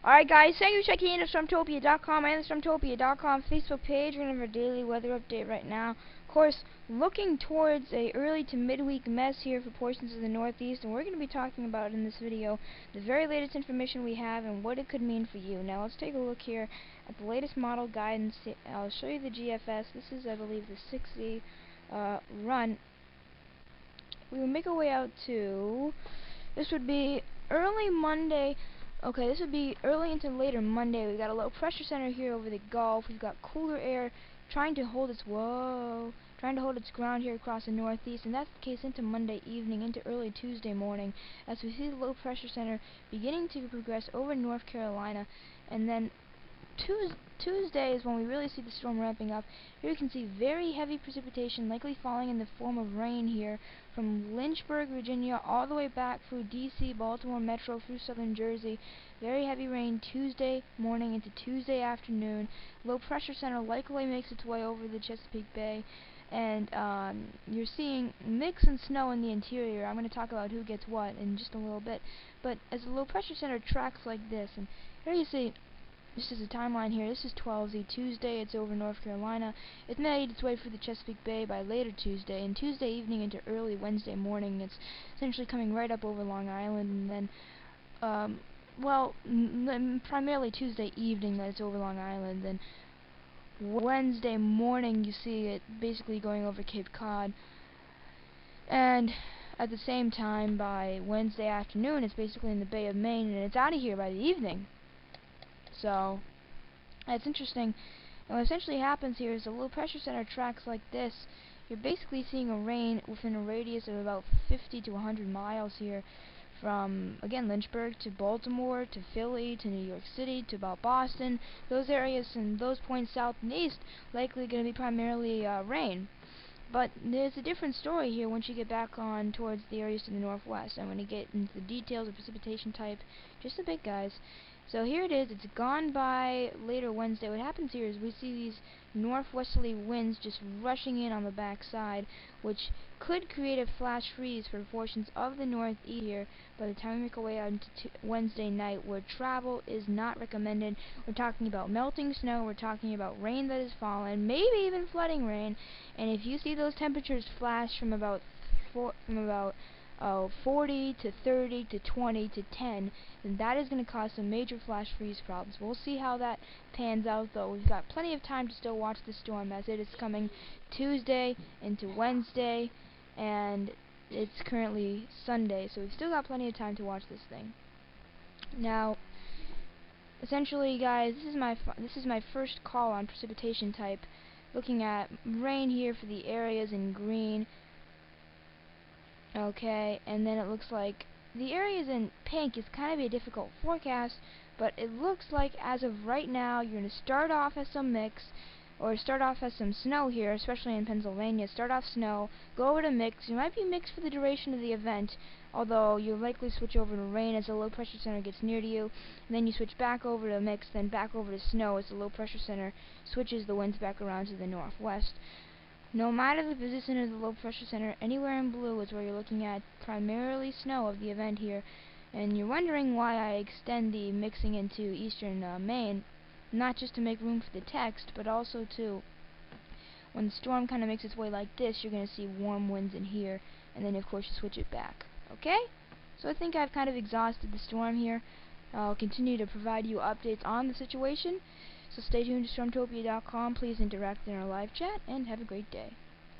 Alright guys, thank you for checking in at Stormtopia.com and the Stormtopia.com Facebook page. We're going to have our daily weather update right now. Of course, looking towards a early to midweek mess here for portions of the Northeast, and we're going to be talking about in this video the very latest information we have and what it could mean for you. Now let's take a look here at the latest model guidance. I'll show you the GFS. This is, I believe, the 6Z run. We will make our way out to, this would be early Monday. Okay, this would be early into later Monday. We've got a low pressure center here over the Gulf. We've got cooler air trying to hold its ground here across the Northeast, and that's the case into Monday evening, into early Tuesday morning, as we see the low pressure center beginning to progress over North Carolina, and then Tuesday is when we really see the storm ramping up. Here you can see very heavy precipitation likely falling in the form of rain here from Lynchburg, Virginia, all the way back through D.C., Baltimore Metro, through southern Jersey. Very heavy rain Tuesday morning into Tuesday afternoon. Low pressure center likely makes its way over the Chesapeake Bay, and you're seeing mix and snow in the interior. I'm going to talk about who gets what in just a little bit. But as the low pressure center tracks like this, and here you see, this is a timeline here. This is 12Z Tuesday. It's over North Carolina. It made its way through the Chesapeake Bay by later Tuesday, and Tuesday evening into early Wednesday morning, it's essentially coming right up over Long Island, and then, well, primarily Tuesday evening that it's over Long Island, and Wednesday morning you see it basically going over Cape Cod, and at the same time by Wednesday afternoon it's basically in the Bay of Maine, and it's out of here by the evening. So it's interesting. And what essentially happens here is a low pressure center tracks like this. You're basically seeing a rain within a radius of about 50 to 100 miles here, from again Lynchburg to Baltimore to Philly to New York City to about Boston. Those areas and those points south and east likely going to be primarily rain. But there's a different story here once you get back on towards the areas to the northwest. I'm going to get into the details of precipitation type just a bit, guys. So here it is. It's gone by later Wednesday. What happens here is we see these northwesterly winds just rushing in on the backside, which could create a flash freeze for portions of the northeast here by the time we make our way out into Wednesday night, where travel is not recommended. We're talking about melting snow, we're talking about rain that has fallen, maybe even flooding rain, and if you see those temperatures flash from about 40 to 30 to 20 to 10, then that is going to cause some major flash freeze problems. We'll see how that pans out, though. We've got plenty of time to still watch the storm, as it is coming Tuesday into Wednesday, and it's currently Sunday, so we've still got plenty of time to watch this thing. Now, essentially, guys, this is my first call on precipitation type, looking at rain here for the areas in green. Okay, and then it looks like the areas in pink is kind of a difficult forecast, but it looks like as of right now you're going to start off as some mix, or start off as some snow here, especially in Pennsylvania. Start off snow, go over to mix. You might be mixed for the duration of the event, although you'll likely switch over to rain as the low pressure center gets near to you, and then you switch back over to mix, then back over to snow as the low pressure center switches the winds back around to the northwest. No matter the position of the low pressure center, anywhere in blue is where you're looking at primarily snow of the event here. And you're wondering why I extend the mixing into eastern Maine, not just to make room for the text, but also to, when the storm kind of makes its way like this, you're going to see warm winds in here, and then of course you switch it back. Okay? So I think I've kind of exhausted the storm here. I'll continue to provide you updates on the situation. So stay tuned to Stormtopia.com. Please interact in our live chat, and have a great day.